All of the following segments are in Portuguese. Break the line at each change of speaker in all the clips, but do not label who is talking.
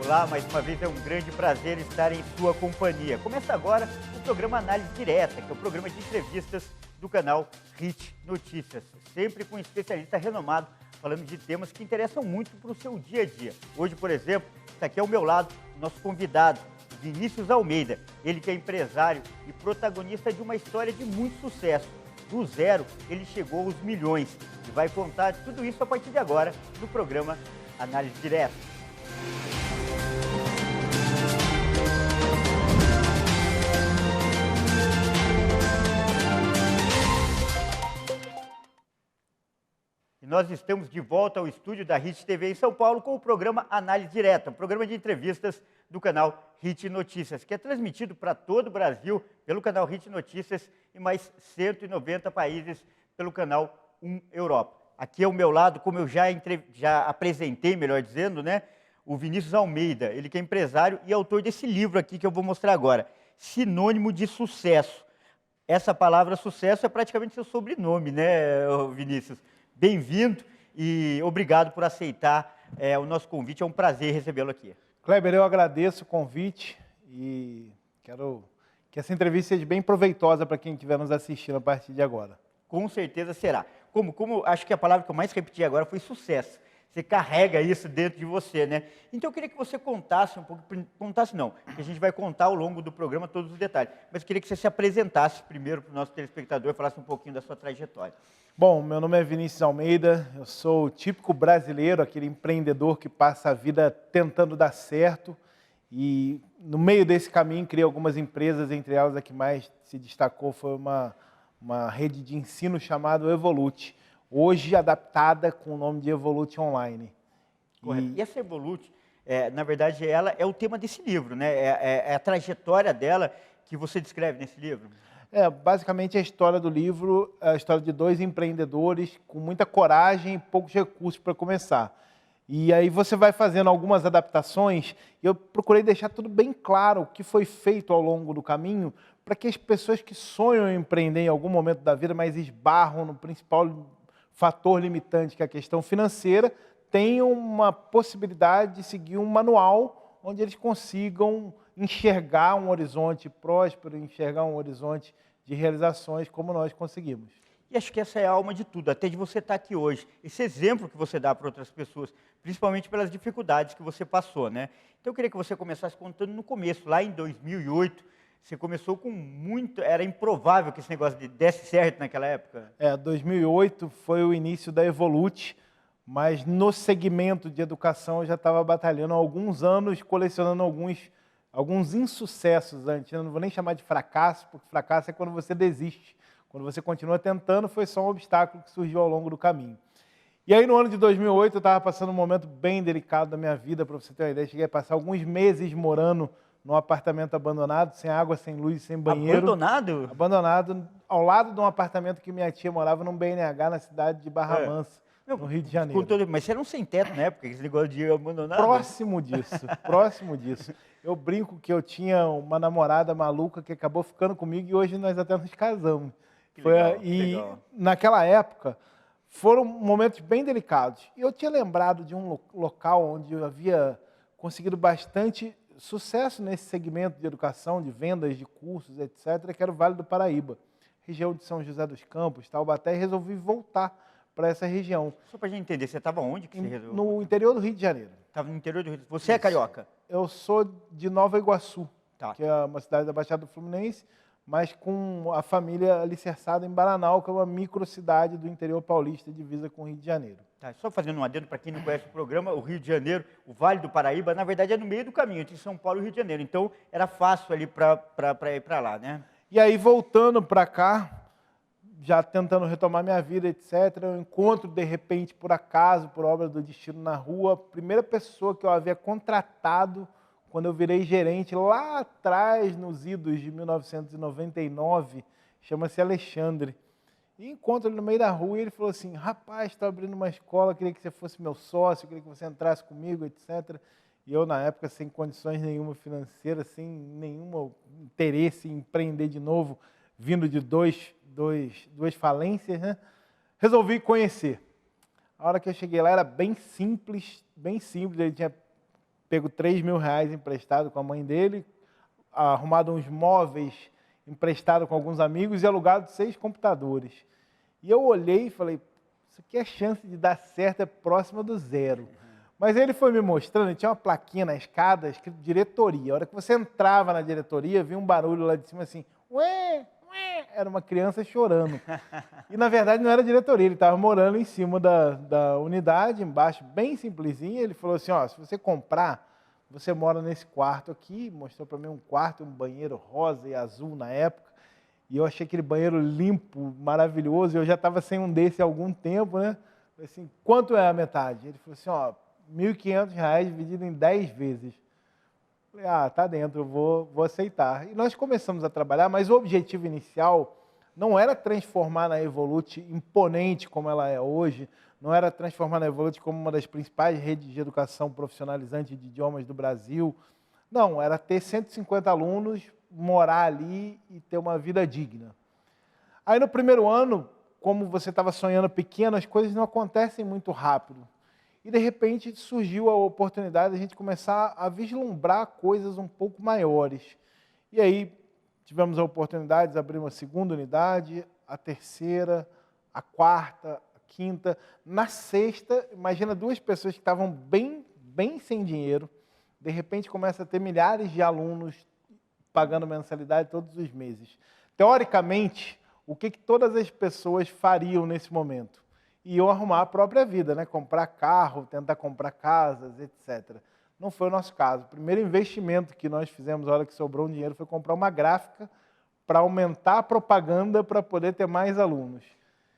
Olá, mais uma vez é um grande prazer estar em sua companhia. Começa agora o programa Análise Direta, que é o programa de entrevistas do canal HIT Notícias, sempre com um especialista renomado, falando de temas que interessam muito para o seu dia a dia. Hoje, por exemplo, está aqui ao meu lado o nosso convidado, Vinícius Almeida, ele que é empresário e protagonista de uma história de muito sucesso. Do zero, ele chegou aos milhões e vai contar tudo isso a partir de agora no programa Análise Direta. E nós estamos de volta ao estúdio da HIT TV em São Paulo com o programa Análise Direta, um programa de entrevistas do canal HIT Notícias, que é transmitido para todo o Brasil pelo canal HIT Notícias e mais 190 países pelo canal 1 Europa. Aqui ao meu lado, como eu já apresentei, melhor dizendo, né, o Vinícius Almeida, ele que é empresário e autor desse livro aqui que eu vou mostrar agora, Sinônimo de Sucesso. Essa palavra sucesso é praticamente seu sobrenome, né, Vinícius? Bem-vindo e obrigado por aceitar o nosso convite. É um prazer recebê-lo aqui.
Kleber, eu agradeço o convite e quero que essa entrevista seja bem proveitosa para quem estiver nos assistindo a partir de agora.
Com certeza será. Como acho que a palavra que eu mais repeti agora foi sucesso. Você carrega isso dentro de você, né? Então eu queria que você contasse um pouco, contasse não, que a gente vai contar ao longo do programa todos os detalhes, mas eu queria que você se apresentasse primeiro para o nosso telespectador e falasse um pouquinho da sua trajetória.
Bom, meu nome é Vinícius Almeida, eu sou o típico brasileiro, aquele empreendedor que passa a vida tentando dar certo e no meio desse caminho criei algumas empresas, entre elas a que mais se destacou foi uma rede de ensino chamada Evolute, hoje adaptada com o nome de Evolute Online.
Correto. E essa Evolute, na verdade, ela é o tema desse livro, né? É a trajetória dela que você descreve nesse livro.
Basicamente a história do livro é a história de dois empreendedores com muita coragem e poucos recursos para começar. E aí você vai fazendo algumas adaptações e eu procurei deixar tudo bem claro o que foi feito ao longo do caminho para que as pessoas que sonham em empreender em algum momento da vida, mas esbarram no principal fator limitante, que é a questão financeira, tenham uma possibilidade de seguir um manual onde eles consigam enxergar um horizonte próspero, enxergar um horizonte de realizações como nós conseguimos.
E acho que essa é a alma de tudo, até de você estar aqui hoje. Esse exemplo que você dá para outras pessoas, principalmente pelas dificuldades que você passou, né? Então eu queria que você começasse contando no começo, lá em 2008, você começou com muito... Era improvável que esse negócio desse certo naquela época.
2008 foi o início da Evolute, mas no segmento de educação eu já estava batalhando há alguns anos, colecionando alguns insucessos antes. Eu não vou nem chamar de fracasso, porque fracasso é quando você desiste. Quando você continua tentando, foi só um obstáculo que surgiu ao longo do caminho. E aí no ano de 2008 eu estava passando um momento bem delicado da minha vida, para você ter uma ideia. Cheguei a passar alguns meses morando num apartamento abandonado, sem água, sem luz, sem banheiro.
Abandonado?
Abandonado, ao lado de um apartamento que minha tia morava num BNH na cidade de Barra Mansa, no Rio de Janeiro.
Mas você era um sem teto na época, esse negócio de abandonado?
Próximo disso, próximo disso. Eu brinco que eu tinha uma namorada maluca que acabou ficando comigo e hoje nós até nos casamos.
Legal.
Naquela época foram momentos bem delicados. E eu tinha lembrado de um local onde eu havia conseguido bastante sucesso nesse segmento de educação, de vendas de cursos, etc., que era o Vale do Paraíba, região de São José dos Campos, Taubaté, e resolvi voltar para essa região.
Só para a gente entender, você estava onde que você resolveu?
No interior do Rio de Janeiro.
Estava no interior do Rio de Janeiro. Você é carioca?
Eu sou de Nova Iguaçu,
Tá.
que é uma cidade da Baixada Fluminense, mas com a família alicerçada em Bananal, que é uma microcidade do interior paulista, divisa com o Rio de Janeiro.
Tá, só fazendo um adendo para quem não conhece o programa, o Rio de Janeiro, o Vale do Paraíba, na verdade é no meio do caminho, entre São Paulo e Rio de Janeiro. Então era fácil ali para ir para lá, né?
E aí, voltando para cá, já tentando retomar minha vida, etc., eu encontro, de repente, por acaso, por obra do destino na rua, a primeira pessoa que eu havia contratado quando eu virei gerente lá atrás, nos idos de 1999, chama-se Alexandre. E encontro ele no meio da rua e ele falou assim, rapaz, estou abrindo uma escola, queria que você fosse meu sócio, queria que você entrasse comigo, etc. E eu, na época, sem condições nenhuma financeiras, sem nenhum interesse em empreender de novo, vindo de duas falências, né? Resolvi conhecer. A hora que eu cheguei lá era bem simples, ele tinha pego R$ 3.000 emprestado com a mãe dele, arrumado uns móveis emprestado com alguns amigos e alugado 6 computadores. E eu olhei e falei, isso aqui a chance de dar certo é próxima do zero. Mas ele foi me mostrando, tinha uma plaquinha na escada escrito diretoria. A hora que você entrava na diretoria, vinha um barulho lá de cima assim, ué, ué, era uma criança chorando. E na verdade não era diretoria, ele estava morando em cima da unidade, embaixo, bem simplesinho. Ele falou assim, ó, se você comprar, você mora nesse quarto aqui, mostrou para mim um quarto, um banheiro rosa e azul na época. E eu achei aquele banheiro limpo, maravilhoso, e eu já estava sem um desse há algum tempo, né? Falei assim, quanto é a metade? Ele falou assim, ó, R$ 1.500 dividido em 10 vezes. Falei, tá dentro, eu vou aceitar. E nós começamos a trabalhar, mas o objetivo inicial não era transformar na Evolute imponente como ela é hoje, não era transformar na Evolute como uma das principais redes de educação profissionalizante de idiomas do Brasil. Não, era ter 150 alunos, morar ali e ter uma vida digna. Aí no primeiro ano, como você estava sonhando pequeno, as coisas não acontecem muito rápido. E de repente surgiu a oportunidade de a gente começar a vislumbrar coisas um pouco maiores. E aí tivemos a oportunidade de abrir uma segunda unidade, a terceira, a quarta, a quinta. Na sexta, imagina 2 pessoas que estavam bem sem dinheiro, de repente começa a ter milhares de alunos pagando mensalidade todos os meses. Teoricamente, o que todas as pessoas fariam nesse momento? Iam arrumar a própria vida, né? Comprar carro, tentar comprar casas, etc. Não foi o nosso caso. O primeiro investimento que nós fizemos, na hora que sobrou um dinheiro, foi comprar uma gráfica para aumentar a propaganda para poder ter mais alunos.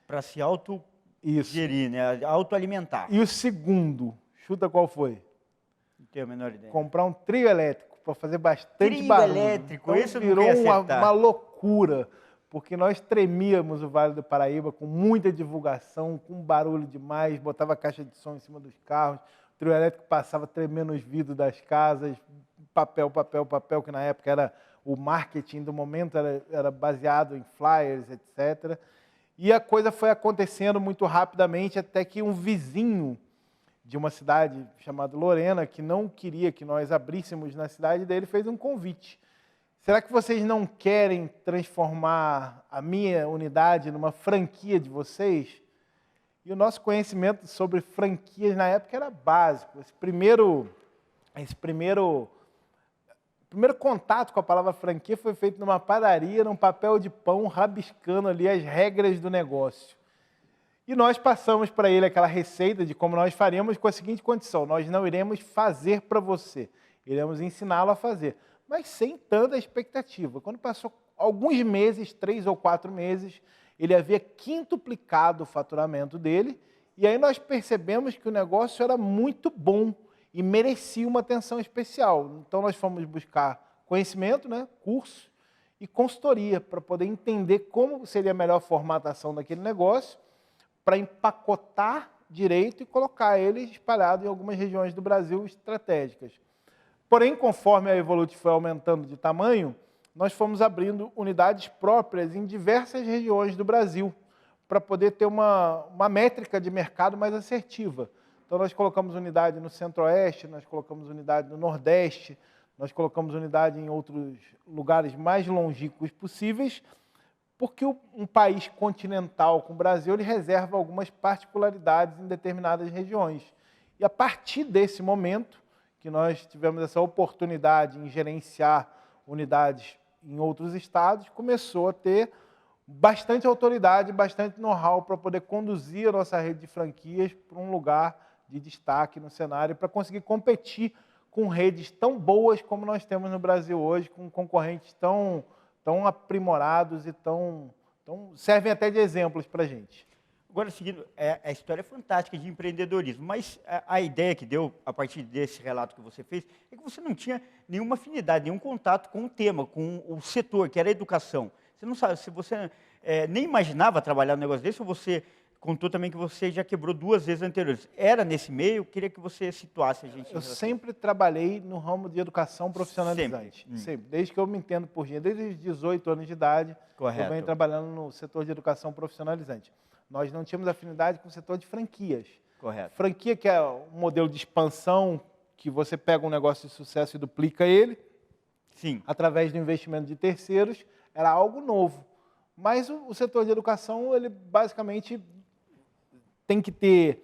Para se auto-gerir, né? Autoalimentar.
E o segundo, chuta qual foi?
Não tenho a menor ideia.
Comprar um trio elétrico para fazer bastante
trio
barulho.
Elétrico,
então,
isso
virou
não
uma loucura, porque nós tremíamos o Vale do Paraíba com muita divulgação, com barulho demais, botava caixa de som em cima dos carros, o trio elétrico passava tremendo os vidros das casas, papel, que na época era o marketing do momento, era baseado em flyers, etc. E a coisa foi acontecendo muito rapidamente, até que um vizinho de uma cidade chamada Lorena, que não queria que nós abríssemos na cidade dele, fez um convite. Será que vocês não querem transformar a minha unidade numa franquia de vocês? E o nosso conhecimento sobre franquias na época era básico. Esse primeiro contato com a palavra franquia foi feito numa padaria, num papel de pão, rabiscando ali as regras do negócio. E nós passamos para ele aquela receita de como nós faríamos com a seguinte condição: nós não iremos fazer para você, iremos ensiná-lo a fazer, mas sem tanta expectativa. Quando passou alguns meses, 3 ou 4 meses, ele havia quintuplicado o faturamento dele, e aí nós percebemos que o negócio era muito bom e merecia uma atenção especial. Então nós fomos buscar conhecimento, né, curso e consultoria para poder entender como seria a melhor formatação daquele negócio, para empacotar direito e colocar ele espalhado em algumas regiões do Brasil estratégicas. Porém, conforme a Evolute foi aumentando de tamanho, nós fomos abrindo unidades próprias em diversas regiões do Brasil, para poder ter uma métrica de mercado mais assertiva. Então, nós colocamos unidade no Centro-Oeste, nós colocamos unidade no Nordeste, nós colocamos unidade em outros lugares mais longínquos possíveis, porque um país continental como o Brasil, ele reserva algumas particularidades em determinadas regiões. E a partir desse momento, que nós tivemos essa oportunidade em gerenciar unidades em outros estados, começou a ter bastante autoridade, bastante know-how para poder conduzir a nossa rede de franquias para um lugar de destaque no cenário, para conseguir competir com redes tão boas como nós temos no Brasil hoje, com concorrentes tão aprimorados e servem até de exemplos para a gente.
Agora, seguindo, a história é fantástica de empreendedorismo, mas a ideia que deu, a partir desse relato que você fez, é que você não tinha nenhuma afinidade, nenhum contato com o tema, com o setor, que era a educação. Você não sabe, se você nem imaginava trabalhar no negócio desse, ou você contou também que você já quebrou 2 vezes anteriores. Era nesse meio? Eu queria que você situasse a gente.
Eu sempre trabalhei no ramo de educação profissionalizante. Sempre. Desde que eu me entendo por gente, desde os 18 anos de idade,
correto,
eu venho trabalhando no setor de educação profissionalizante. Nós não tínhamos afinidade com o setor de franquias.
Correto.
Franquia, que é um modelo de expansão que você pega um negócio de sucesso e duplica ele,
Sim.
através do investimento de terceiros, era algo novo. Mas o setor de educação, ele basicamente tem que ter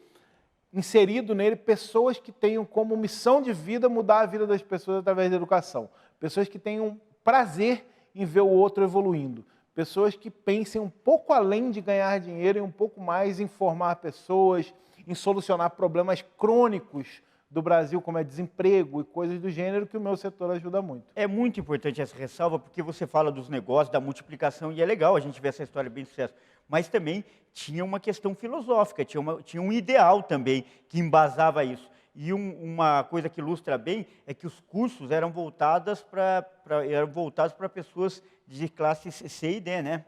inserido nele pessoas que tenham como missão de vida mudar a vida das pessoas através da educação. Pessoas que tenham prazer em ver o outro evoluindo. Pessoas que pensem um pouco além de ganhar dinheiro e um pouco mais em formar pessoas, em solucionar problemas crônicos do Brasil, como é desemprego e coisas do gênero, que o meu setor ajuda muito.
É muito importante essa ressalva, porque você fala dos negócios, da multiplicação, e é legal a gente ver essa história bem de sucesso. Mas também tinha uma questão filosófica, tinha um ideal também que embasava isso. E uma coisa que ilustra bem é que os cursos eram voltados para pessoas de classes C e D, né?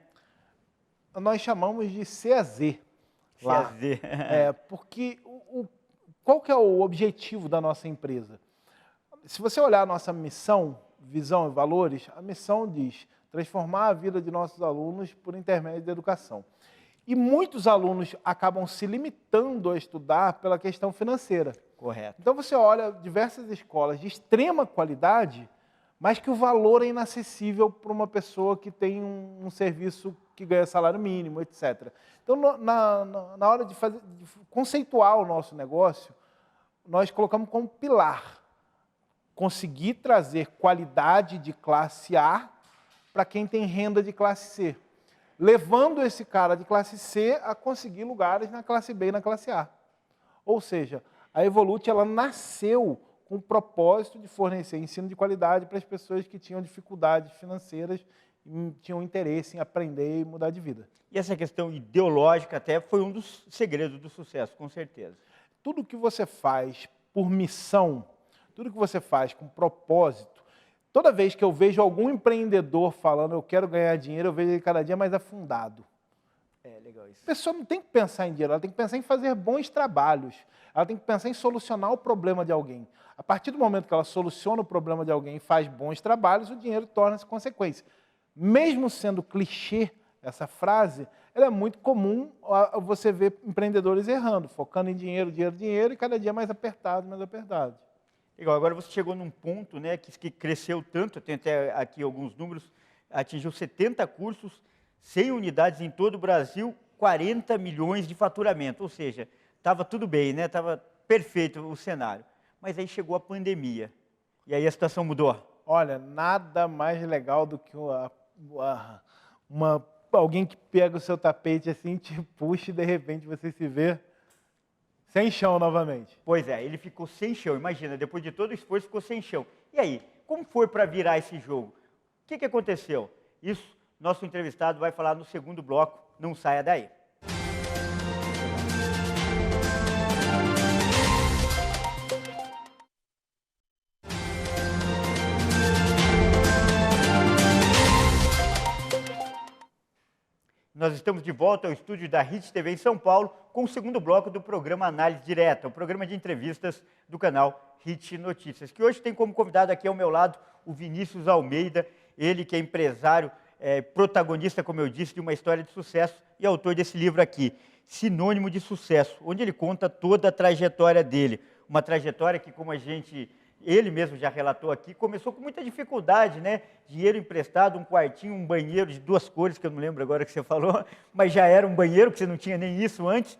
Nós chamamos de C a Z. Lá.
C a Z.
Porque qual que é o objetivo da nossa empresa? Se você olhar a nossa missão, visão e valores, a missão diz transformar a vida de nossos alunos por intermédio da educação. E muitos alunos acabam se limitando a estudar pela questão financeira.
Correto.
Então você olha diversas escolas de extrema qualidade, mas que o valor é inacessível para uma pessoa que tem um serviço que ganha salário mínimo, etc. Então, na hora de conceituar o nosso negócio, nós colocamos como pilar conseguir trazer qualidade de classe A para quem tem renda de classe C, levando esse cara de classe C a conseguir lugares na classe B e na classe A. Ou seja, a Evolute ela nasceu com o propósito de fornecer ensino de qualidade para as pessoas que tinham dificuldades financeiras e tinham interesse em aprender e mudar de vida.
E essa questão ideológica até foi um dos segredos do sucesso, com certeza.
Tudo que você faz por missão, tudo que você faz com propósito, toda vez que eu vejo algum empreendedor falando eu quero ganhar dinheiro, eu vejo ele cada dia mais afundado.
É legal isso.
A pessoa não tem que pensar em dinheiro, ela tem que pensar em fazer bons trabalhos. Ela tem que pensar em solucionar o problema de alguém. A partir do momento que ela soluciona o problema de alguém e faz bons trabalhos, o dinheiro torna-se consequência. Mesmo sendo clichê essa frase, ela é muito comum você ver empreendedores errando, focando em dinheiro, dinheiro, dinheiro, e cada dia mais apertado, mais apertado.
Legal, agora você chegou num ponto, né, que cresceu tanto, eu tenho até aqui alguns números, atingiu 70 cursos, 100 unidades em todo o Brasil, 40 milhões de faturamento, ou seja, estava tudo bem, né? Estava perfeito o cenário. Mas aí chegou a pandemia, e aí a situação mudou.
Olha, nada mais legal do que alguém que pega o seu tapete assim, te puxa e de repente você se vê sem chão novamente.
Pois é, ele ficou sem chão, imagina, depois de todo o esforço ficou sem chão. E aí, como foi para virar esse jogo? O que aconteceu? Isso, nosso entrevistado vai falar no segundo bloco, não saia daí. Nós estamos de volta ao estúdio da Hit TV em São Paulo com o segundo bloco do programa Análise Direta, o programa de entrevistas do canal Hit Notícias, que hoje tem como convidado aqui ao meu lado o Vinícius Almeida, ele que é empresário, protagonista, como eu disse, de uma história de sucesso e autor desse livro aqui, Sinônimo de Sucesso, onde ele conta toda a trajetória dele, uma trajetória que, como ele mesmo já relatou aqui, começou com muita dificuldade, né? Dinheiro emprestado, um quartinho, um banheiro de 2 cores, que eu não lembro agora que você falou, mas já era um banheiro, que você não tinha nem isso antes.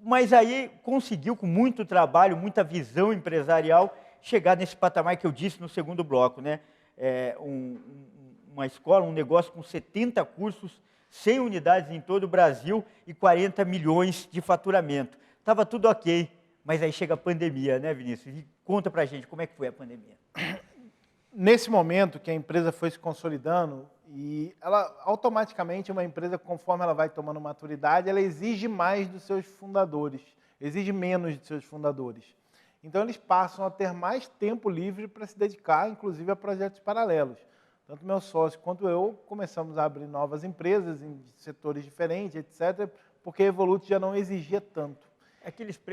Mas aí conseguiu, com muito trabalho, muita visão empresarial, chegar nesse patamar que eu disse no segundo bloco, né? Uma escola, um negócio com 70 cursos, 100 unidades em todo o Brasil e 40 milhões de faturamento. Estava tudo ok. Mas aí chega a pandemia, né, Vinícius? E conta pra gente como é que foi a pandemia.
Nesse momento que a empresa foi se consolidando, e ela automaticamente, uma empresa, conforme ela vai tomando maturidade, ela exige mais dos seus fundadores, exige menos dos seus fundadores. Então eles passam a ter mais tempo livre para se dedicar, inclusive, a projetos paralelos. Tanto meu sócio quanto eu começamos a abrir novas empresas em setores diferentes, etc., porque a Evolute já não exigia tanto.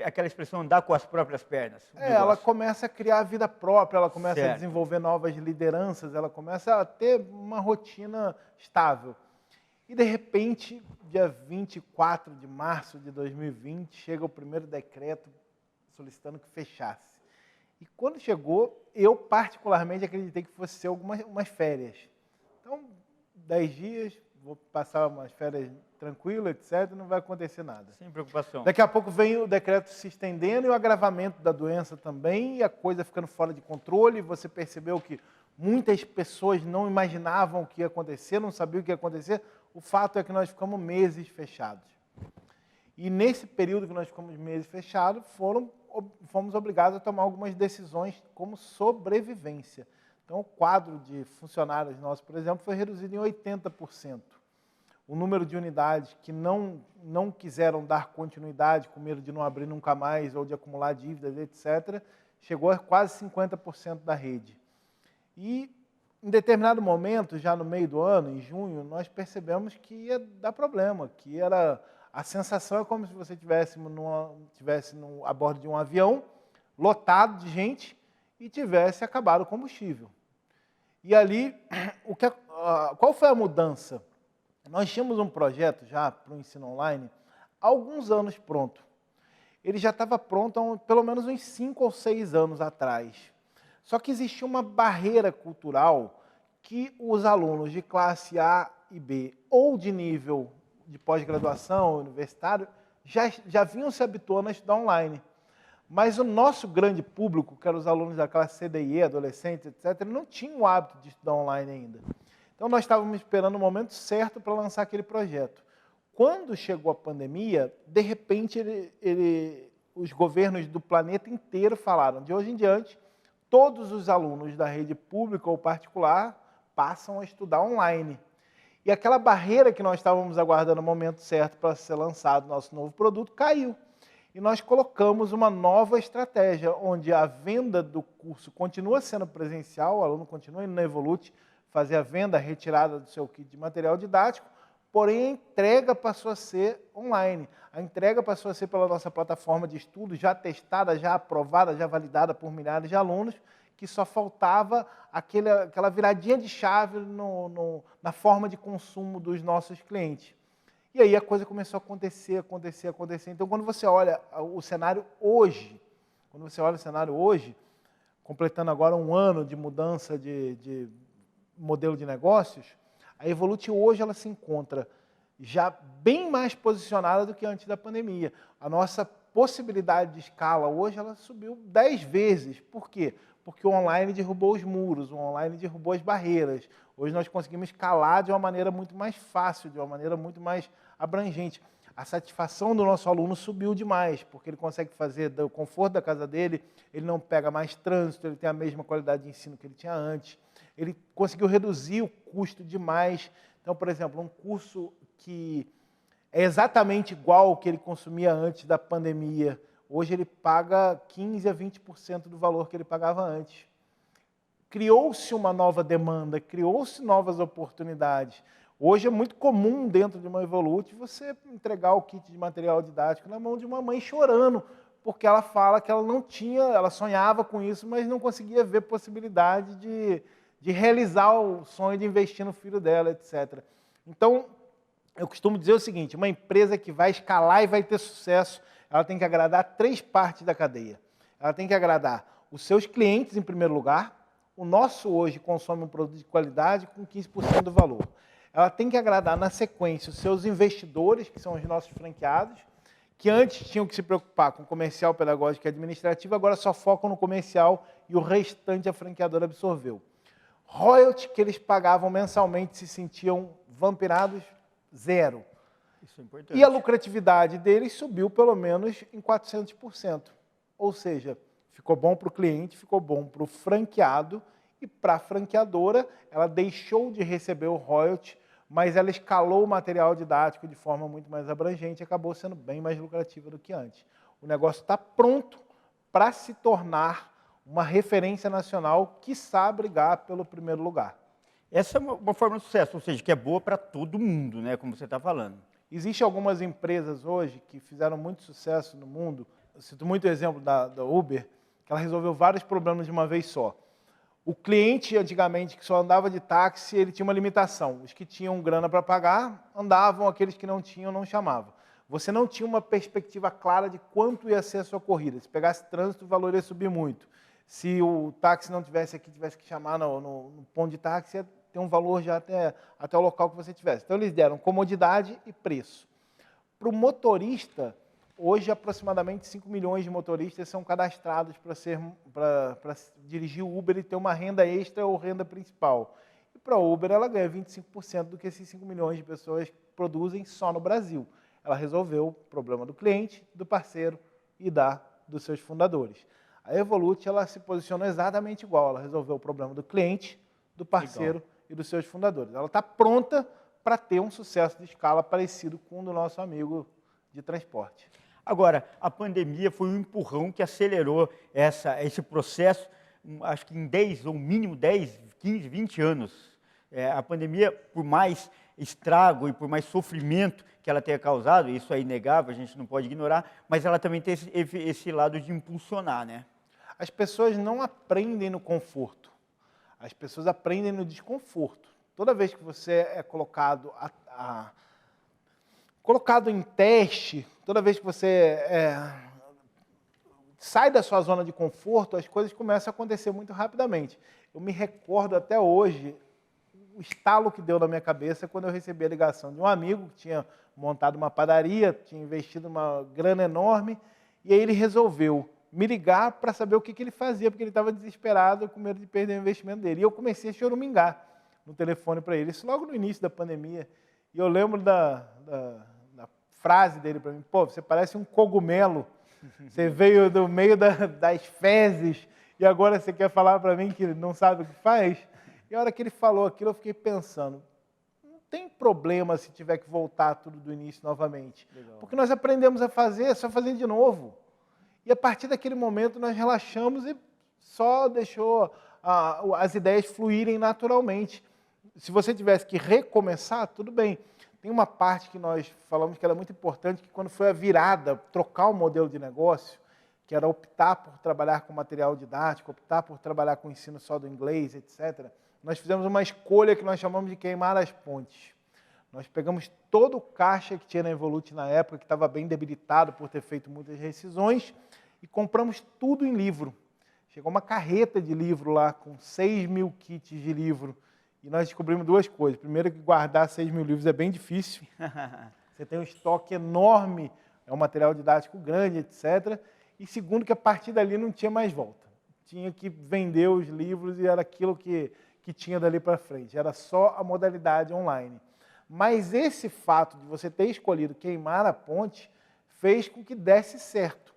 Aquela expressão andar com as próprias pernas.
Ela começa a criar vida própria, ela começa
certo.
A desenvolver novas lideranças, ela começa a ter uma rotina estável. E, de repente, dia 24 de março de 2020, chega o primeiro decreto solicitando que fechasse. E quando chegou, eu particularmente acreditei que fosse ser umas férias. Então, 10 dias, vou passar umas férias tranquilas, etc., não vai acontecer nada.
Sem preocupação.
Daqui a pouco vem o decreto se estendendo e o agravamento da doença também, e a coisa ficando fora de controle. Você percebeu que muitas pessoas não imaginavam o que ia acontecer, não sabiam o que ia acontecer. O fato é que nós ficamos meses fechados. E nesse período que nós ficamos meses fechados, fomos obrigados a tomar algumas decisões como sobrevivência. Então, o quadro de funcionários nossos, por exemplo, foi reduzido em 80%. O número de unidades que não quiseram dar continuidade, com medo de não abrir nunca mais ou de acumular dívidas, etc., chegou a quase 50% da rede. E, em determinado momento, já no meio do ano, em junho, nós percebemos que ia dar problema, que a sensação é como se você estivesse a bordo de um avião, lotado de gente, e tivesse acabado o combustível. E ali, qual foi a mudança? Nós tínhamos um projeto já para o ensino online há alguns anos pronto. Ele já estava pronto há pelo menos uns 5 ou 6 anos atrás. Só que existia uma barreira cultural que os alunos de classe A e B ou de nível de pós-graduação, universitário, já vinham se habituando a estudar online. Mas o nosso grande público, que eram os alunos da classe C, D e E, adolescentes, etc., não tinham o hábito de estudar online ainda. Então, nós estávamos esperando o momento certo para lançar aquele projeto. Quando chegou a pandemia, de repente, os governos do planeta inteiro falaram, de hoje em diante, todos os alunos da rede pública ou particular passam a estudar online. E aquela barreira que nós estávamos aguardando o momento certo para ser lançado nosso novo produto caiu. E nós colocamos uma nova estratégia, onde a venda do curso continua sendo presencial, o aluno continua indo na Evolute, fazer a venda, a retirada do seu kit de material didático, porém a entrega passou a ser online. A entrega passou a ser pela nossa plataforma de estudo, já testada, já aprovada, já validada por milhares de alunos, que só faltava aquela viradinha de chave na forma de consumo dos nossos clientes. E aí a coisa começou a acontecer. Então, quando você olha o cenário hoje, completando agora um ano de mudança de modelo de negócios, a Evolute hoje ela se encontra já bem mais posicionada do que antes da pandemia. A nossa possibilidade de escala hoje ela subiu 10 vezes. Por quê? Porque o online derrubou os muros, o online derrubou as barreiras. Hoje nós conseguimos escalar de uma maneira muito mais fácil, de uma maneira muito mais abrangente. A satisfação do nosso aluno subiu demais, porque ele consegue fazer do conforto da casa dele, ele não pega mais trânsito, ele tem a mesma qualidade de ensino que ele tinha antes. Ele conseguiu reduzir o custo demais. Então, por exemplo, um curso que é exatamente igual ao que ele consumia antes da pandemia, hoje ele paga 15% a 20% do valor que ele pagava antes. Criou-se uma nova demanda, criou-se novas oportunidades. Hoje é muito comum dentro de uma Evolute você entregar o kit de material didático na mão de uma mãe chorando, porque ela fala que ela não tinha, ela sonhava com isso, mas não conseguia ver possibilidade de realizar o sonho de investir no filho dela, etc. Então, eu costumo dizer o seguinte, uma empresa que vai escalar e vai ter sucesso, ela tem que agradar 3 partes da cadeia. Ela tem que agradar os seus clientes, em primeiro lugar. O nosso hoje consome um produto de qualidade com 15% do valor. Ela tem que agradar, na sequência, os seus investidores, que são os nossos franqueados, que antes tinham que se preocupar com comercial, pedagógico e administrativo, agora só focam no comercial e o restante a franqueadora absorveu. Royalty que eles pagavam mensalmente se sentiam vampirados, 0.
Isso é importante.
E a lucratividade deles subiu pelo menos em 400%. Ou seja, ficou bom para o cliente, ficou bom para o franqueado e para a franqueadora, ela deixou de receber o royalty, mas ela escalou o material didático de forma muito mais abrangente e acabou sendo bem mais lucrativa do que antes. O negócio está pronto para se tornar uma referência nacional, quiçá brigar pelo primeiro lugar.
Essa é uma forma de sucesso, ou seja, que é boa para todo mundo, né, como você está falando.
Existem algumas empresas hoje que fizeram muito sucesso no mundo. Eu cito muito o exemplo da Uber, que ela resolveu vários problemas de uma vez só. O cliente, antigamente, que só andava de táxi, ele tinha uma limitação. Os que tinham grana para pagar, andavam, aqueles que não tinham, não chamavam. Você não tinha uma perspectiva clara de quanto ia ser a sua corrida. Se pegasse trânsito, o valor ia subir muito. Se o táxi não tivesse aqui, tivesse que chamar no ponto de táxi, ia ter um valor já até o local que você tivesse. Então, eles deram comodidade e preço. Para o motorista, hoje, aproximadamente 5 milhões de motoristas são cadastrados para dirigir o Uber e ter uma renda extra ou renda principal. E para o Uber, ela ganha 25% do que esses 5 milhões de pessoas produzem só no Brasil. Ela resolveu o problema do cliente, do parceiro e dos seus fundadores. A Evolute, ela se posicionou exatamente igual. Ela resolveu o problema do cliente, do parceiro e dos seus fundadores. Ela está pronta para ter um sucesso de escala parecido com o do nosso amigo de transporte.
Agora, a pandemia foi um empurrão que acelerou esse processo, acho que em 10, ou mínimo 10, 15, 20 anos. A pandemia, por mais estrago e por mais sofrimento que ela tenha causado, isso é inegável, a gente não pode ignorar, mas ela também tem esse lado de impulsionar, né?
As pessoas não aprendem no conforto, as pessoas aprendem no desconforto. Toda vez que você é colocado em teste, toda vez que você sai da sua zona de conforto, as coisas começam a acontecer muito rapidamente. Eu me recordo até hoje o estalo que deu na minha cabeça quando eu recebi a ligação de um amigo que tinha montado uma padaria, tinha investido uma grana enorme, e aí ele resolveu me ligar para saber o que ele fazia, porque ele estava desesperado, com medo de perder o investimento dele. E eu comecei a choramingar no telefone para ele, isso logo no início da pandemia. E eu lembro da frase dele para mim: pô, você parece um cogumelo, você veio do meio das fezes e agora você quer falar para mim que não sabe o que faz? E a hora que ele falou aquilo, eu fiquei pensando, não tem problema se tiver que voltar tudo do início novamente. Legal. Porque nós aprendemos a fazer, é só fazer de novo. E a partir daquele momento nós relaxamos e só deixou as ideias fluírem naturalmente. Se você tivesse que recomeçar, tudo bem. Tem uma parte que nós falamos que era muito importante, que quando foi a virada, trocar o modelo de negócio, que era optar por trabalhar com material didático, optar por trabalhar com ensino só do inglês, etc., nós fizemos uma escolha que nós chamamos de queimar as pontes. Nós pegamos todo o caixa que tinha na Evolute na época, que estava bem debilitado por ter feito muitas rescisões, e compramos tudo em livro. Chegou uma carreta de livro lá, com 6 mil kits de livro, e nós descobrimos duas coisas. Primeiro, que guardar 6 mil livros é bem difícil. Você tem um estoque enorme, é um material didático grande, etc. E segundo, que a partir dali não tinha mais volta. Tinha que vender os livros e era aquilo que tinha dali para frente. Era só a modalidade online. Mas esse fato de você ter escolhido queimar a ponte fez com que desse certo.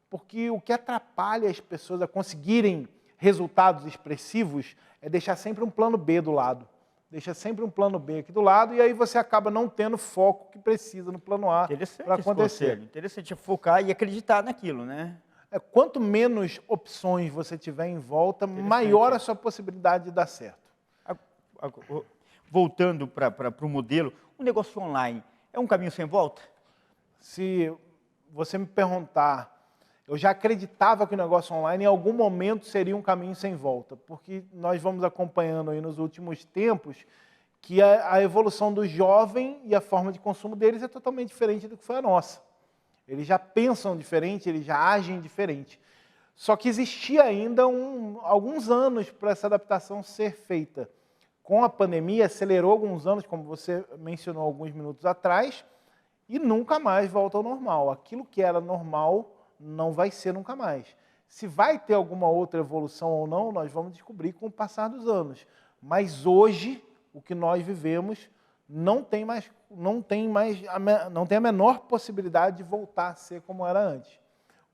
Porque o que atrapalha as pessoas a conseguirem resultados expressivos é deixar sempre um plano B do lado. Deixa sempre um plano B aqui do lado e aí você acaba não tendo foco que precisa no plano A para acontecer.
Interessante focar e acreditar naquilo, né?
Quanto menos opções você tiver em volta, maior a sua possibilidade de dar certo.
Voltando para o modelo, o negócio online é um caminho sem volta?
Se você me perguntar, eu já acreditava que o negócio online em algum momento seria um caminho sem volta, porque nós vamos acompanhando aí nos últimos tempos que a evolução do jovem e a forma de consumo deles é totalmente diferente do que foi a nossa. Eles já pensam diferente, eles já agem diferente. Só que existia ainda alguns anos para essa adaptação ser feita. Com a pandemia, acelerou alguns anos, como você mencionou alguns minutos atrás, e nunca mais volta ao normal. Aquilo que era normal não vai ser nunca mais. Se vai ter alguma outra evolução ou não, nós vamos descobrir com o passar dos anos. Mas hoje, o que nós vivemos não tem a menor possibilidade de voltar a ser como era antes.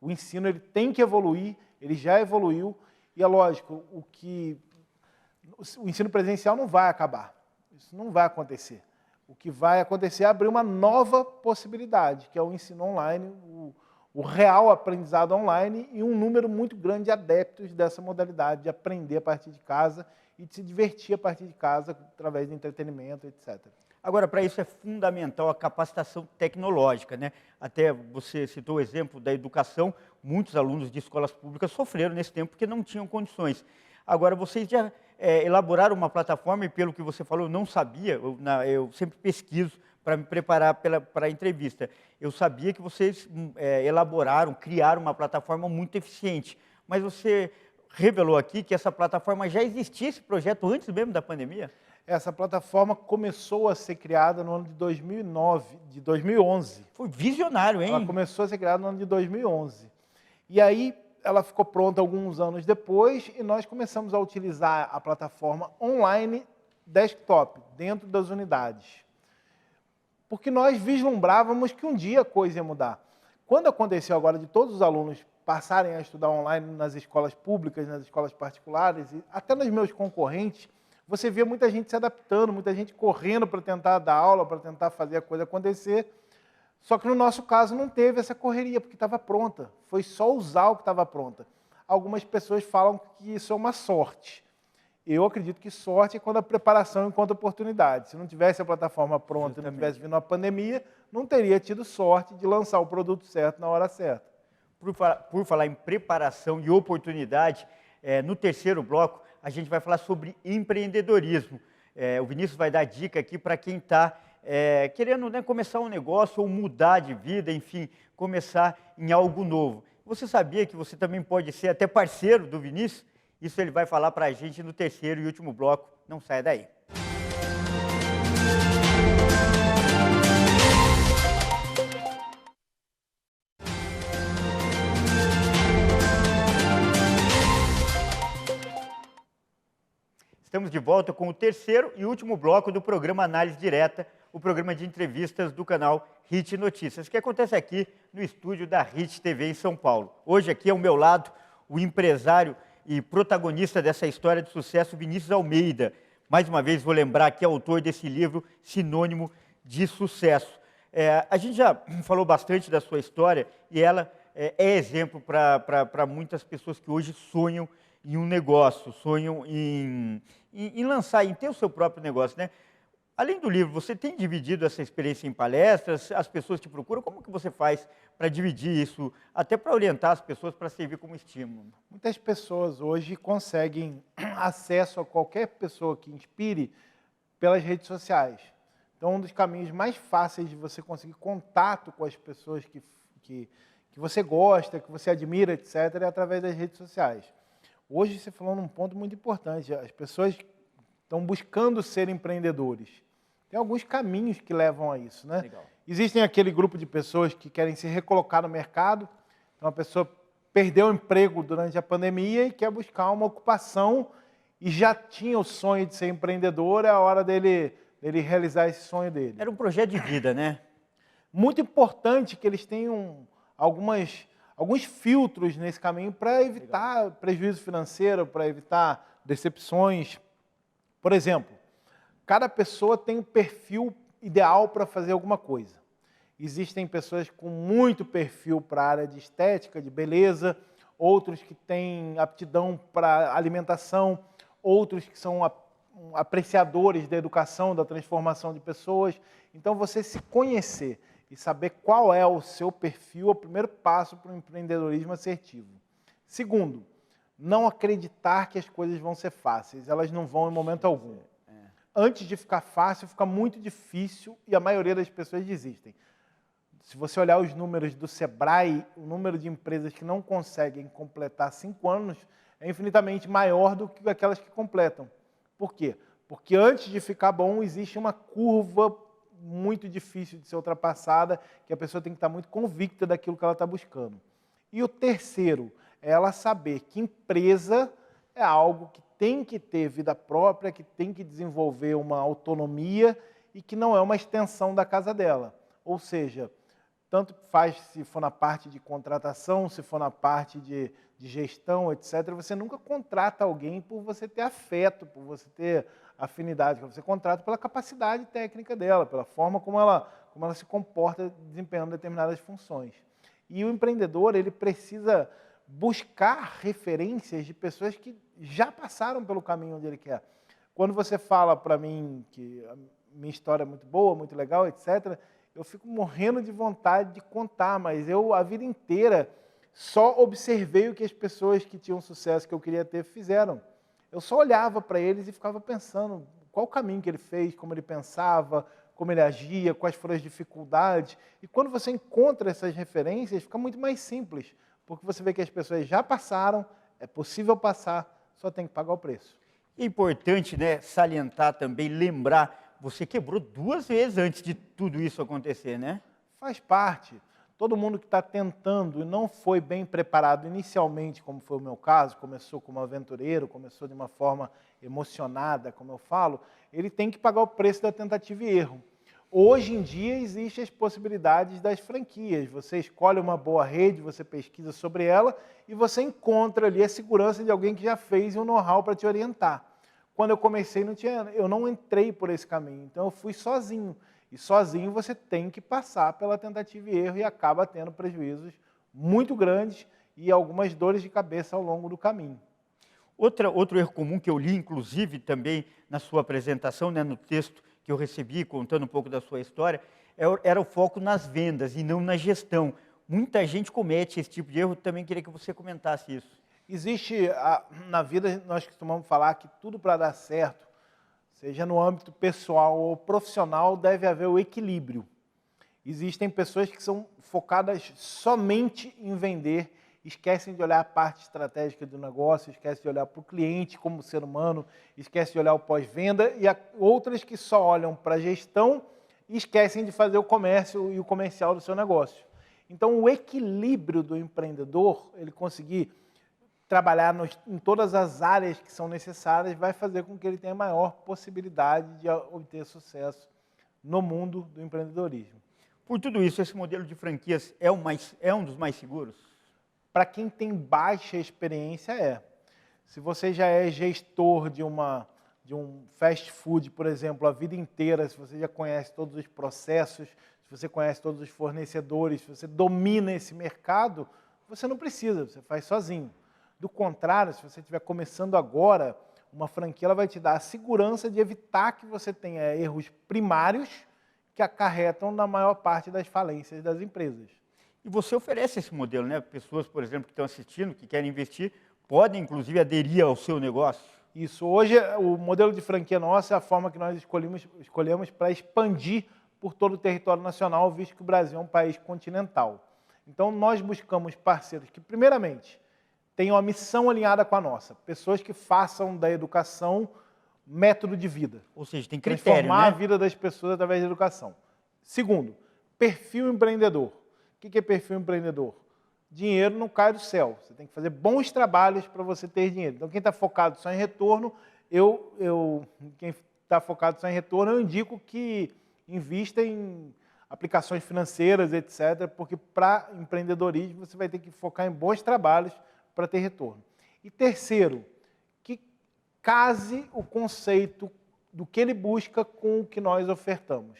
O ensino ele tem que evoluir, ele já evoluiu, e é lógico, o ensino presencial não vai acabar. Isso não vai acontecer. O que vai acontecer é abrir uma nova possibilidade, que é o ensino online, o real aprendizado online e um número muito grande de adeptos dessa modalidade de aprender a partir de casa e de se divertir a partir de casa através de entretenimento, etc.
Agora, para isso é fundamental a capacitação tecnológica, né? Até você citou o exemplo da educação, muitos alunos de escolas públicas sofreram nesse tempo porque não tinham condições. Agora, vocês já elaboraram uma plataforma, e pelo que você falou, eu não sabia, eu sempre pesquiso para me preparar para a entrevista. Eu sabia que vocês elaboraram, criaram uma plataforma muito eficiente, mas você revelou aqui que essa plataforma já existia, esse projeto, antes mesmo da pandemia?
Essa plataforma começou a ser criada no ano de 2011.
Foi visionário, hein?
Ela começou a ser criada no ano de 2011. E aí ela ficou pronta alguns anos depois e nós começamos a utilizar a plataforma online desktop, dentro das unidades. Porque nós vislumbrávamos que um dia a coisa ia mudar. Quando aconteceu agora de todos os alunos passarem a estudar online nas escolas públicas, nas escolas particulares, e até nos meus concorrentes, você via muita gente se adaptando, muita gente correndo para tentar dar aula, para tentar fazer a coisa acontecer. Só que no nosso caso não teve essa correria, porque estava pronta. Foi só usar o que estava pronta. Algumas pessoas falam que isso é uma sorte. Eu acredito que sorte é quando a preparação encontra oportunidade. Se não tivesse a plataforma pronta e não tivesse vindo a pandemia, não teria tido sorte de lançar o produto certo na hora certa.
Por falar em preparação e oportunidade, no terceiro bloco a gente vai falar sobre empreendedorismo. O Vinícius vai dar dica aqui para quem está querendo, né, começar um negócio ou mudar de vida, enfim, começar em algo novo. Você sabia que você também pode ser até parceiro do Vinícius? Isso ele vai falar para a gente no terceiro e último bloco. Não saia daí. Estamos de volta com o terceiro e último bloco do programa Análise Direta, o programa de entrevistas do canal HIT Notícias, que acontece aqui no estúdio da HIT TV em São Paulo. Hoje aqui ao meu lado, o empresário e protagonista dessa história de sucesso, Vinícius Almeida. Mais uma vez, vou lembrar que é autor desse livro, Sinônimo de Sucesso. A gente já falou bastante da sua história e ela é exemplo para muitas pessoas que hoje sonham em um negócio, sonham em lançar, em ter o seu próprio negócio, né? Além do livro, você tem dividido essa experiência em palestras? As pessoas te procuram? Como que você faz para dividir isso, até para orientar as pessoas, para servir como estímulo?
Muitas pessoas hoje conseguem acesso a qualquer pessoa que inspire pelas redes sociais. Então, um dos caminhos mais fáceis de você conseguir contato com as pessoas que você gosta, que você admira, etc., é através das redes sociais. Hoje você falou num ponto muito importante, as pessoas estão buscando ser empreendedores. Tem alguns caminhos que levam a isso, né?
Legal.
Existem aquele grupo de pessoas que querem se recolocar no mercado, então a pessoa perdeu o emprego durante a pandemia e quer buscar uma ocupação e já tinha o sonho de ser empreendedor, é a hora dele realizar esse sonho dele.
Era um projeto de vida, né?
Muito importante que eles tenham alguns filtros nesse caminho para evitar prejuízo financeiro, para evitar decepções. Por exemplo, cada pessoa tem um perfil ideal para fazer alguma coisa. Existem pessoas com muito perfil para a área de estética, de beleza, outros que têm aptidão para alimentação, outros que são apreciadores da educação, da transformação de pessoas. Então, você se conhecer e saber qual é o seu perfil é o primeiro passo para o empreendedorismo assertivo. Segundo, não acreditar que as coisas vão ser fáceis, elas não vão em momento algum. Antes de ficar fácil, fica muito difícil e a maioria das pessoas desistem. Se você olhar os números do Sebrae, o número de empresas que não conseguem completar 5 anos é infinitamente maior do que aquelas que completam. Por quê? Porque antes de ficar bom, existe uma curva muito difícil de ser ultrapassada, que a pessoa tem que estar muito convicta daquilo que ela está buscando. E o terceiro é ela saber que empresa é algo que tem que ter vida própria, que tem que desenvolver uma autonomia e que não é uma extensão da casa dela. Ou seja, tanto faz se for na parte de contratação, se for na parte de gestão, etc., você nunca contrata alguém por você ter afeto, por você ter afinidade, você contrata pela capacidade técnica dela, pela forma como ela se comporta desempenhando determinadas funções. E o empreendedor, ele precisa buscar referências de pessoas que já passaram pelo caminho onde ele quer. Quando você fala para mim que a minha história é muito boa, muito legal, etc., eu fico morrendo de vontade de contar, mas eu, a vida inteira, só observei o que as pessoas que tinham sucesso que eu queria ter fizeram. Eu só olhava para eles e ficava pensando qual o caminho que ele fez, como ele pensava, como ele agia, quais foram as dificuldades. E quando você encontra essas referências, fica muito mais simples, porque você vê que as pessoas já passaram, é possível passar, só tem que pagar o preço.
É importante, né, salientar também, lembrar, você quebrou 2 vezes antes de tudo isso acontecer, né?
Faz parte. Todo mundo que está tentando e não foi bem preparado inicialmente, como foi o meu caso, começou como aventureiro, começou de uma forma emocionada, como eu falo, ele tem que pagar o preço da tentativa e erro. Hoje em dia existem as possibilidades das franquias. Você escolhe uma boa rede, você pesquisa sobre ela e você encontra ali a segurança de alguém que já fez e um know-how para te orientar. Quando eu comecei, eu não entrei por esse caminho, então eu fui sozinho. E sozinho você tem que passar pela tentativa e erro e acaba tendo prejuízos muito grandes e algumas dores de cabeça ao longo do caminho.
Outro erro comum que eu li, inclusive, também na sua apresentação, né, no texto que eu recebi, contando um pouco da sua história, era o foco nas vendas e não na gestão. Muita gente comete esse tipo de erro, também queria que você comentasse isso.
Existe, na vida, nós costumamos falar que tudo para dar certo, seja no âmbito pessoal ou profissional, deve haver o equilíbrio. Existem pessoas que são focadas somente em vender, esquecem de olhar a parte estratégica do negócio, esquecem de olhar para o cliente como ser humano, esquecem de olhar o pós-venda, e outras que só olham para a gestão e esquecem de fazer o comércio e o comercial do seu negócio. Então, o equilíbrio do empreendedor, ele conseguir trabalhar em todas as áreas que são necessárias, vai fazer com que ele tenha maior possibilidade de obter sucesso no mundo do empreendedorismo.
Por tudo isso, esse modelo de franquias é um dos mais seguros?
Para quem tem baixa experiência, é. Se você já é gestor de um fast food, por exemplo, a vida inteira, se você já conhece todos os processos, se você conhece todos os fornecedores, se você domina esse mercado, você não precisa, você faz sozinho. Do contrário, se você estiver começando agora, uma franquia ela vai te dar a segurança de evitar que você tenha erros primários que acarretam na maior parte das falências das empresas.
E você oferece esse modelo, né? Pessoas, por exemplo, que estão assistindo, que querem investir, podem, inclusive, aderir ao seu negócio.
Isso. Hoje, o modelo de franquia nosso é a forma que nós escolhemos para expandir por todo o território nacional, visto que o Brasil é um país continental. Então, nós buscamos parceiros que, primeiramente, tenham a missão alinhada com a nossa. Pessoas que façam da educação método de vida.
Ou seja, tem critério,
transformar
né?
a vida das pessoas através da educação. Segundo, perfil empreendedor. O que é perfil empreendedor? Dinheiro não cai do céu. Você tem que fazer bons trabalhos para você ter dinheiro. Então, quem está focado só em retorno, quem está focado só em retorno, eu indico que invista em aplicações financeiras, etc., porque para empreendedorismo você vai ter que focar em bons trabalhos para ter retorno. E terceiro, que case o conceito do que ele busca com o que nós ofertamos.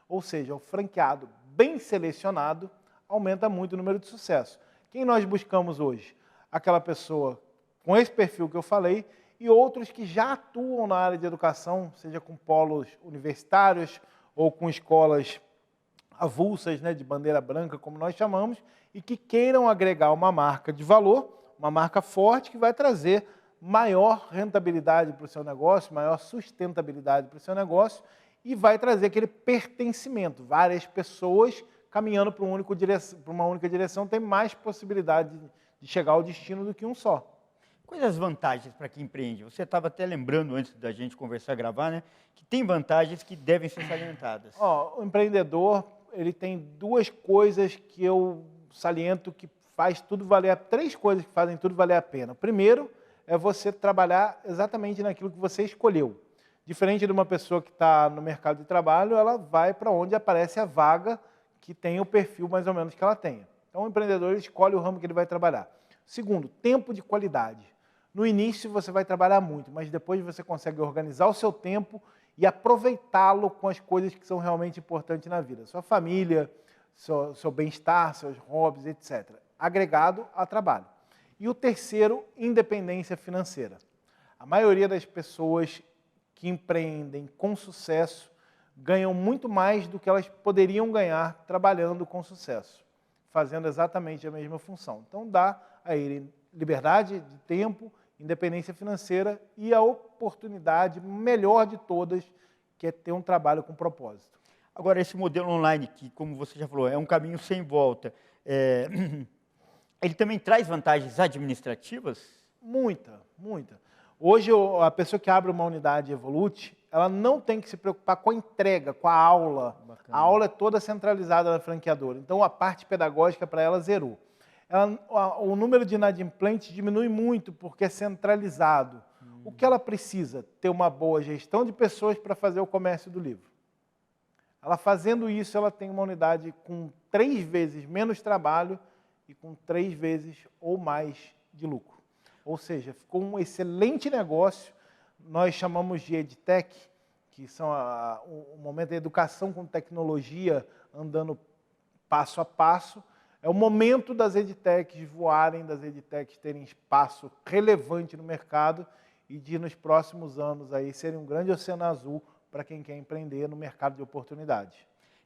Ou seja, o franqueado bem selecionado aumenta muito o número de sucesso. Quem nós buscamos hoje? Aquela pessoa com esse perfil que eu falei e outros que já atuam na área de educação, seja com polos universitários ou com escolas avulsas, né, de bandeira branca, como nós chamamos, e que queiram agregar uma marca de valor, uma marca forte que vai trazer maior rentabilidade para o seu negócio, maior sustentabilidade para o seu negócio e vai trazer aquele pertencimento. Várias pessoas caminhando para uma única direção tem mais possibilidade de chegar ao destino do que um só.
Quais as vantagens para quem empreende? Você estava até lembrando, antes da gente conversar, gravar, né, que tem vantagens que devem ser salientadas.
O empreendedor, ele tem duas coisas que eu saliento que faz tudo valer, três coisas que fazem tudo valer a pena. Primeiro, é você trabalhar exatamente naquilo que você escolheu. Diferente de uma pessoa que está no mercado de trabalho, ela vai para onde aparece a vaga que tem o perfil mais ou menos que ela tenha. Então, o empreendedor ele escolhe o ramo que ele vai trabalhar. Segundo, tempo de qualidade. No início você vai trabalhar muito, mas depois você consegue organizar o seu tempo e aproveitá-lo com as coisas que são realmente importantes na vida. Sua família, seu bem-estar, seus hobbies, etc. Agregado a trabalho. E o terceiro, independência financeira. A maioria das pessoas que empreendem com sucesso ganham muito mais do que elas poderiam ganhar trabalhando com sucesso, fazendo exatamente a mesma função. Então dá a ele liberdade de tempo, independência financeira e a oportunidade melhor de todas, que é ter um trabalho com propósito.
Agora, esse modelo online, que como você já falou, é um caminho sem volta, ele também traz vantagens administrativas?
Muita, muita. Hoje, a pessoa que abre uma unidade Evolute, ela não tem que se preocupar com a entrega, com a aula.
Bacana.
A aula é toda centralizada na franqueadora. Então, a parte pedagógica para ela zerou. O número de inadimplentes diminui muito porque é centralizado. O que ela precisa? Ter uma boa gestão de pessoas para fazer o comércio do livro. Ela fazendo isso, ela tem uma unidade com 3 vezes menos trabalho e com 3 vezes ou mais de lucro. Ou seja, ficou um excelente negócio. Nós chamamos de EdTech, que são o momento da educação com tecnologia andando passo a passo. É o momento das EdTechs voarem, das EdTechs terem espaço relevante no mercado e de, nos próximos anos, aí, serem um grande oceano azul para quem quer empreender no mercado de oportunidades.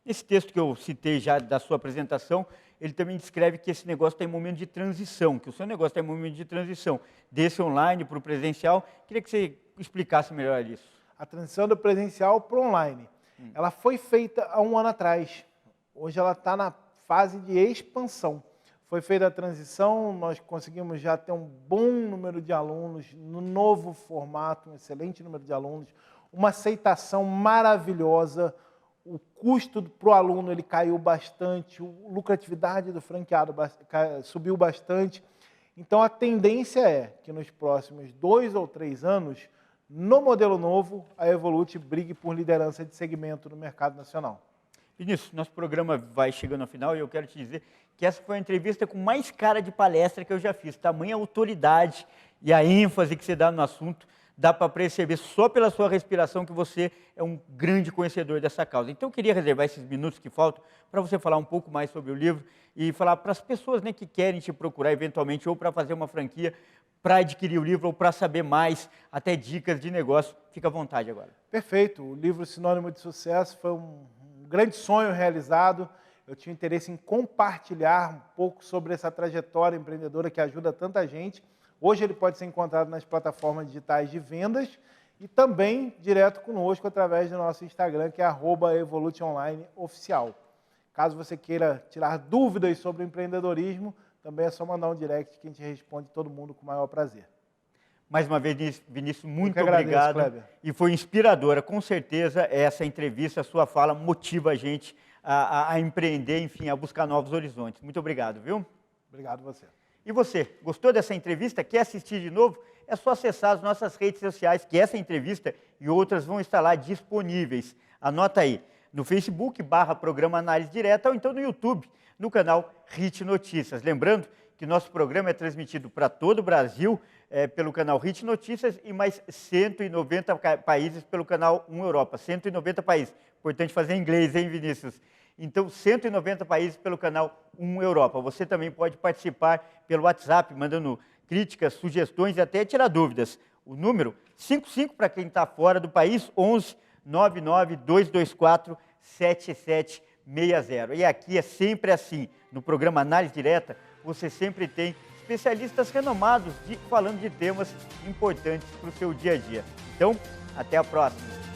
Nesse texto que eu citei já da sua apresentação, ele também descreve que esse negócio está em momento de transição, que o seu negócio está em momento de transição, desse online para o presencial. Queria que você explicasse melhor isso.
A transição do presencial para o online. Ela foi feita há 1 ano atrás. Hoje ela está na fase de expansão. Foi feita a transição, nós conseguimos já ter um bom número de alunos no novo formato, um excelente número de alunos, uma aceitação maravilhosa. O custo para o aluno ele caiu bastante, a lucratividade do franqueado subiu bastante. Então, a tendência é que nos próximos 2 ou 3 anos, no modelo novo, a Evolute brigue por liderança de segmento no mercado nacional.
Vinícius, nosso programa vai chegando ao final e eu quero te dizer que essa foi a entrevista com mais cara de palestra que eu já fiz. Tamanha autoridade e a ênfase que você dá no assunto, dá para perceber só pela sua respiração que você é um grande conhecedor dessa causa. Então, eu queria reservar esses minutos que faltam para você falar um pouco mais sobre o livro e falar para as pessoas, né, que querem te procurar eventualmente ou para fazer uma franquia, para adquirir o livro ou para saber mais, até dicas de negócio. Fica à vontade agora.
Perfeito. O livro Sinônimo de Sucesso foi um grande sonho realizado. Eu tinha interesse em compartilhar um pouco sobre essa trajetória empreendedora que ajuda tanta gente. Hoje ele pode ser encontrado nas plataformas digitais de vendas e também direto conosco através do nosso Instagram, que é @evoluteonlineoficial. Caso você queira tirar dúvidas sobre o empreendedorismo, também é só mandar um direct que a gente responde todo mundo com o maior prazer.
Mais uma vez, Vinícius, muito
agradeço,
obrigado.
Kleber.
E foi inspiradora. Com certeza, essa entrevista, a sua fala, motiva a gente a empreender, enfim, a buscar novos horizontes. Muito obrigado, viu?
Obrigado a você.
E você, gostou dessa entrevista? Quer assistir de novo? É só acessar as nossas redes sociais, que essa entrevista e outras vão estar lá disponíveis. Anota aí, no Facebook, /Programa Análise Direta, ou então no YouTube, no canal HIT Notícias. Lembrando que nosso programa é transmitido para todo o Brasil, pelo canal HIT Notícias e mais 190 países pelo canal 1 Europa. 190 países. Importante fazer em inglês, hein, Vinícius? Então, 190 países pelo canal 1 Europa. Você também pode participar pelo WhatsApp, mandando críticas, sugestões e até tirar dúvidas. O número 55 para quem está fora do país, 11 99 224 7760. E aqui é sempre assim, no programa Análise Direta, você sempre tem especialistas renomados falando de temas importantes para o seu dia a dia. Então, até a próxima.